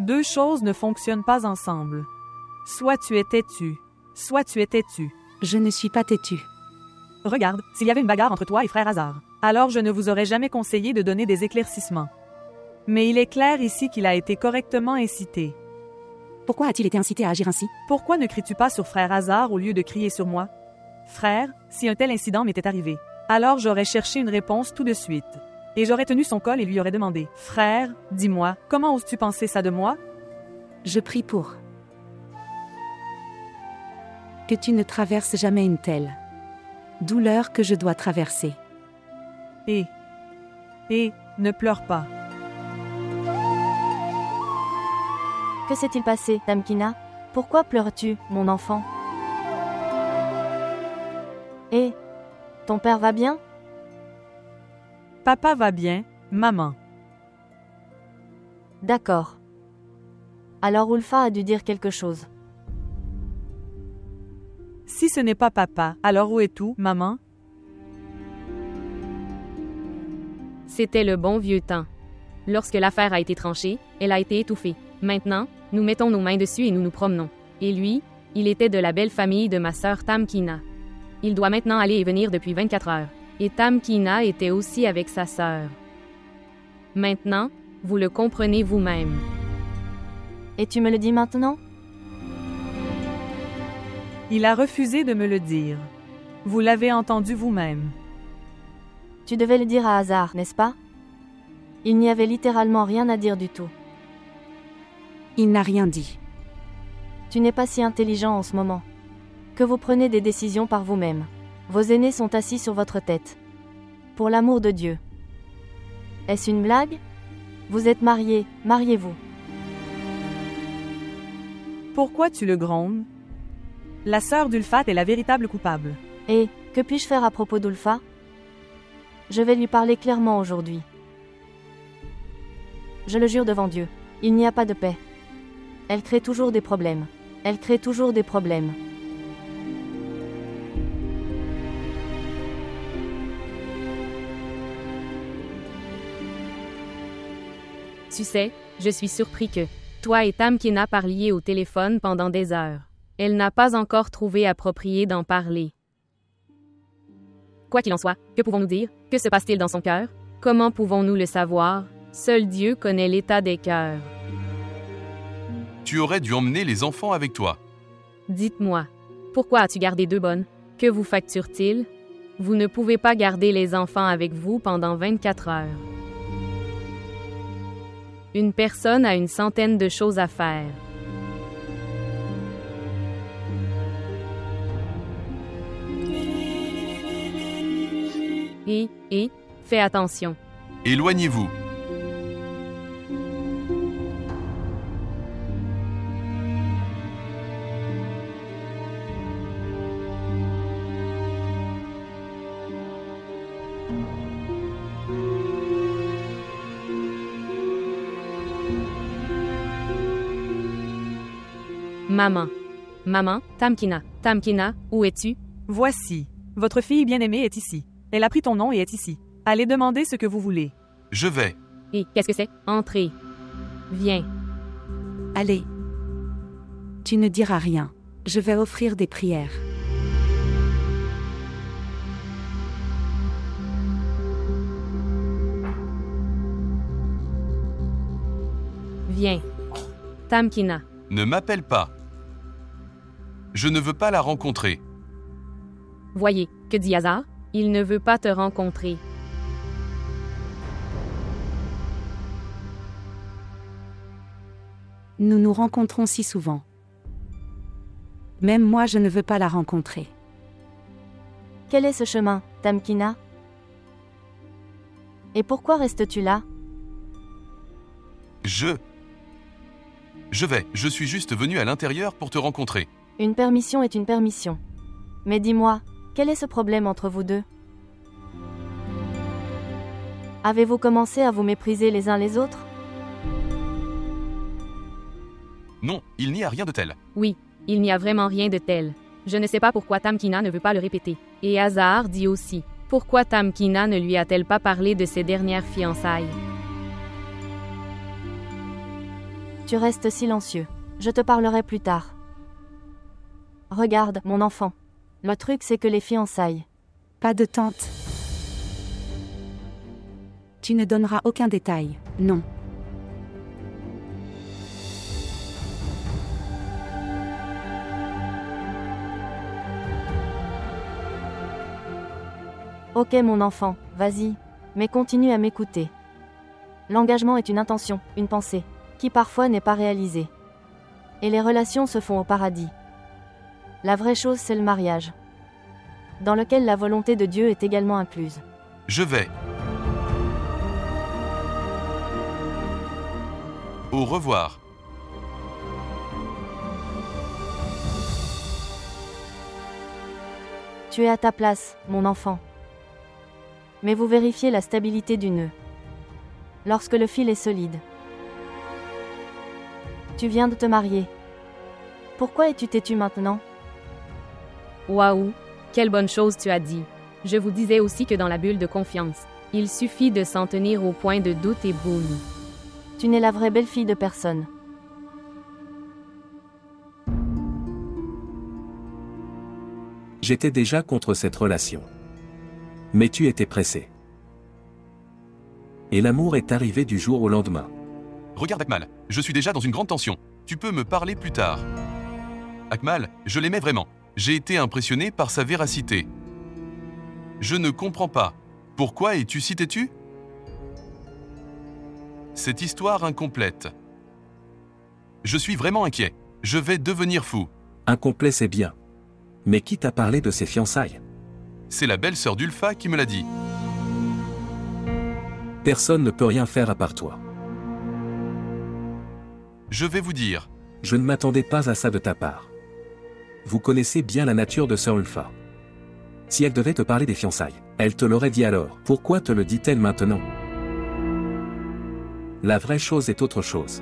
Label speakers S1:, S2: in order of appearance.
S1: Deux choses ne fonctionnent pas ensemble. Soit tu es têtu, soit tu es têtu.
S2: Je ne suis pas têtu.
S1: Regarde, s'il y avait une bagarre entre toi et frère Hazard, alors je ne vous aurais jamais conseillé de donner des éclaircissements. Mais il est clair ici qu'il a été correctement incité.
S2: Pourquoi a-t-il été incité à agir ainsi?
S1: Pourquoi ne cries-tu pas sur frère Hazard au lieu de crier sur moi? Frère, si un tel incident m'était arrivé, alors j'aurais cherché une réponse tout de suite. Et j'aurais tenu son col et lui aurais demandé, « Frère, dis-moi, comment oses-tu penser ça de moi? »
S2: Je prie pour que tu ne traverses jamais une telle douleur que je dois traverser.
S1: Et ne pleure pas.
S3: Que s'est-il passé, Tamkina? Pourquoi pleures-tu, mon enfant? Et ton père va bien?
S1: Papa va bien, maman.
S3: D'accord. Alors Ulfa a dû dire quelque chose.
S1: Si ce n'est pas papa, alors où es-tu, maman?
S4: C'était le bon vieux temps. Lorsque l'affaire a été tranchée, elle a été étouffée. Maintenant, nous mettons nos mains dessus et nous nous promenons. Et lui, il était de la belle famille de ma sœur Tamkina. Il doit maintenant aller et venir depuis 24 heures. Et Tamkina était aussi avec sa sœur. Maintenant, vous le comprenez vous-même.
S3: Et tu me le dis maintenant?
S1: Il a refusé de me le dire. Vous l'avez entendu vous-même.
S3: Tu devais le dire à Hazard, n'est-ce pas? Il n'y avait littéralement rien à dire du tout.
S2: Il n'a rien dit.
S3: Tu n'es pas si intelligent en ce moment. Que vous prenez des décisions par vous-même. Vos aînés sont assis sur votre tête. Pour l'amour de Dieu. Est-ce une blague? Vous êtes mariés, mariez-vous.
S1: Pourquoi tu le grondes? La sœur d'Ulfat est la véritable coupable.
S3: Et, que puis-je faire à propos d'Ulfa? Je vais lui parler clairement aujourd'hui. Je le jure devant Dieu, il n'y a pas de paix. Elle crée toujours des problèmes. Elle crée toujours des problèmes.
S4: Tu sais, je suis surpris que toi et Tamkina parliez au téléphone pendant des heures. Elle n'a pas encore trouvé approprié d'en parler. Quoi qu'il en soit, que pouvons-nous dire? Que se passe-t-il dans son cœur? Comment pouvons-nous le savoir? Seul Dieu connaît l'état des cœurs.
S5: Tu aurais dû emmener les enfants avec toi.
S4: Dites-moi, pourquoi as-tu gardé 2 bonnes? Que vous facture-t-il? Vous ne pouvez pas garder les enfants avec vous pendant 24 heures. Une personne a une centaine de choses à faire. Et, fais attention.
S5: Éloignez-vous.
S4: Maman, Tamkina, où es-tu?
S1: Voici. Votre fille bien-aimée est ici. Elle a pris ton nom et est ici. Allez demander ce que vous voulez.
S5: Je vais.
S4: Et qu'est-ce que c'est? Entrez. Viens.
S2: Allez. Tu ne diras rien. Je vais offrir des prières.
S4: Viens. Tamkina.
S5: Ne m'appelle pas. Je ne veux pas la rencontrer.
S4: Voyez, que dit Hazard? Il ne veut pas te rencontrer.
S2: Nous nous rencontrons si souvent. Même moi, je ne veux pas la rencontrer.
S3: Quel est ce chemin, Tamkina? Et pourquoi restes-tu là?
S5: Je vais. Je suis juste venu à l'intérieur pour te rencontrer.
S3: Une permission est une permission. Mais dis-moi, quel est ce problème entre vous deux? Avez-vous commencé à vous mépriser les uns les autres?
S5: Non, il n'y a rien de tel.
S4: Oui, il n'y a vraiment rien de tel. Je ne sais pas pourquoi Tamkina ne veut pas le répéter. Et Hazard dit aussi, pourquoi Tamkina ne lui a-t-elle pas parlé de ses dernières fiançailles?
S3: Tu restes silencieux. Je te parlerai plus tard. Regarde, mon enfant. Le truc c'est que les fiançailles.
S2: Pas de tante. Tu ne donneras aucun détail, non.
S3: Ok mon enfant, vas-y. Mais continue à m'écouter. L'engagement est une intention, une pensée, qui parfois n'est pas réalisée. Et les relations se font au paradis. La vraie chose c'est le mariage, dans lequel la volonté de Dieu est également incluse.
S5: Je vais. Au revoir.
S3: Tu es à ta place, mon enfant. Mais vous vérifiez la stabilité du nœud. Lorsque le fil est solide. Tu viens de te marier. Pourquoi es-tu têtu maintenant?
S4: Waouh, quelle bonne chose tu as dit. Je vous disais aussi que dans la bulle de confiance, il suffit de s'en tenir au point de doute et boum.
S3: Tu n'es la vraie belle-fille de personne.
S6: J'étais déjà contre cette relation. Mais tu étais pressé. Et l'amour est arrivé du jour au lendemain.
S5: Regarde Akmal, je suis déjà dans une grande tension. Tu peux me parler plus tard. Akmal, je l'aimais vraiment. J'ai été impressionné par sa véracité. Je ne comprends pas. Pourquoi es-tu si têtu? Cette histoire incomplète. Je suis vraiment inquiet. Je vais devenir fou.
S6: Incomplet c'est bien. Mais qui t'a parlé de ses fiançailles?
S5: C'est la belle-sœur d'Ulfa qui me l'a dit.
S6: Personne ne peut rien faire à part toi.
S5: Je vais vous dire.
S6: Je ne m'attendais pas à ça de ta part. Vous connaissez bien la nature de Sœur Ulfa. Si elle devait te parler des fiançailles, elle te l'aurait dit alors. Pourquoi te le dit-elle maintenant? La vraie chose est autre chose.